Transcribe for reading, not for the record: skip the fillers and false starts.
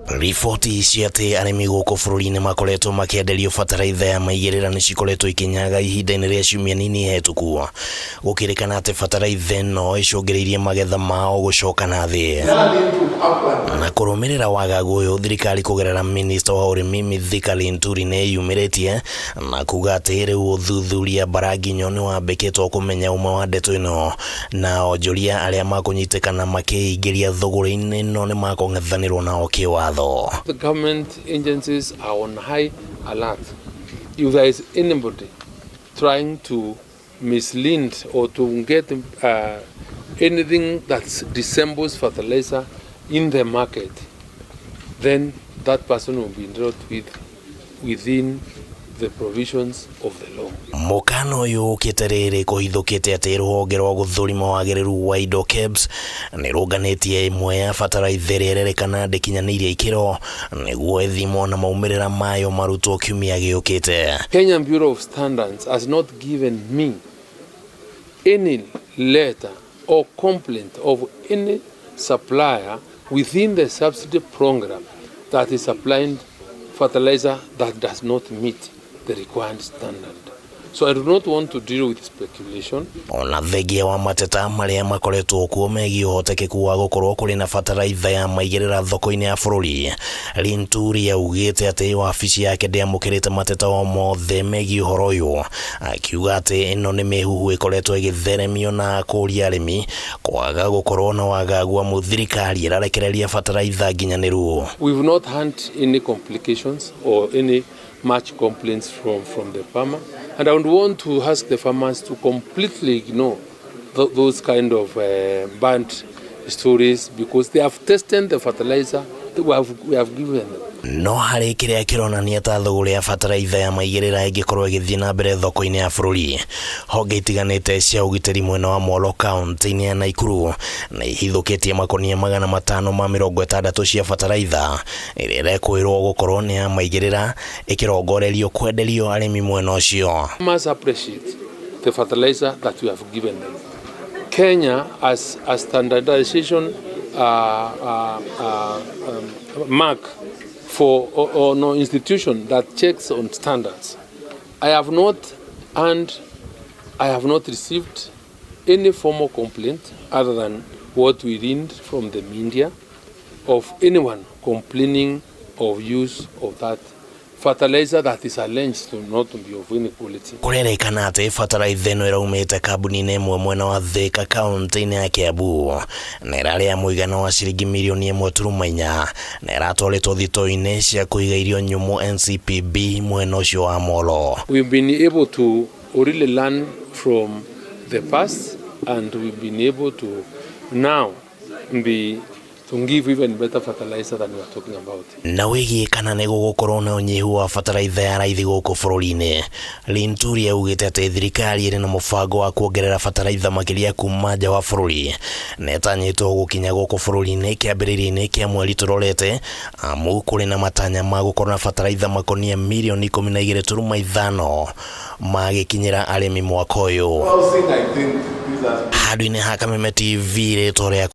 Riboti cia ati arimi guku bururi-ini makoretwo makienderio bataraitha ya maigirira ni cikoretwo ikinyaga ihinda-ini ria ciumia nini hetũku. Gukirikana ati bataraitha ino icungiriirie magetha mao gucoka na thi. Na kurumirira wagagu uyu, thirikari kugerera MINISTA wa URIMI MITHIKA LINTURI ni yumiritie na kuuga ati riu uthuthuria baranginyo ni wambikitwo kumenya umwe wa ndeto ino, na onjoria aria makunyitikana makiingiria thogora-ini no ni makong'ethanirwo nao KIWATHO. The government agencies are on high alert. If there is anybody trying to mislead or to get anything that resembles fertilizer in the market, then that person will be dealt with within the provisions of the law. Mukano uyu ukiterere kuhithukite ati ruhonge rwa guthurima wagiriru wa indo KEBS ni runganitie imwe ya bataraitha iria irerikana ndikinyanirie ikiro niguo ithimo na maumirira mayo marutwo kiumia giukite. Kenyan Bureau of Standards has not given me any letter or complaint of any supplier within the subsidy program that is supplying fertilizer that does not meet the required standard. So I do not want to deal with speculation. Ona thegia wa mateta maria makoretwo kuo megie uhotekeku wa gukorwo kuri na bataraitha ya maigirira thoko-ini ya bururi, LINTURI yaugite ati wabici yake ndiamukirite mateta o mothe megie uhoro uyu, akiuga ati ino ni mihuhu ikoretwo igitheremio na kuria arimi kwaga gukorwo na wagagu wa muthirikari irarekereria bataraitha nginyaniru. We've not had any complications or any much complaints from the farmer, and I would want to ask the farmers to completely ignore those kind of bad stories, because they have tested the fertilizer that we have given them. No hari kiria kironania ta thogora ya bataraitha ya maigirira ingikorwo igithii na mbere thoko-ini ya bururi. Honge itiganite cia ugitiri mwena wa Molo kaunti-ini ya Nakuru na ihithukitie makonia 560 cia bataraitha iria irekwirwo gukorwo ni ya maigirira ikirongorerio kwenderio arimi mwena ucio. Farmers appreciate the fertilizer that we have given them. Kenya as a standardization mark for or no institution that checks on standards. I have not received any formal complaint other than what we read from the media of anyone complaining of use of that fertilizer that is alleged to not be of any quality. KURERIKANA ati bataraitha ino iraumite kambuni-ini imwe mwena wa Thika kaunti-ini ya Kiambu na irari ya muigana wa ciringi mirioni 1.4 na iratwaritwo thito-ini cia kuiga irio nyumu NCPB mwena ucio wa Molo. We've been able to really learn from the past, and we've been able to now to give even better fertilizer than we are talking about. Na WIGII kana ni gugukorwo na unyihu wa bataraitha ya raithi guku bururi-ini. LINTURI yaugite ati thirikari iri na mubango wa kuongerera bataraitha makiria kuma nja wa bururi na itanyitwo gukinya guku bururi-ini kiambiriria-ini kia mweri turorete, amu kuri na matanya ma gukorwo na bataraitha makonia milioni 12.5 magikinyira arimi mwaka uyu. Handũ-inĩ ha Kameme TV ritwa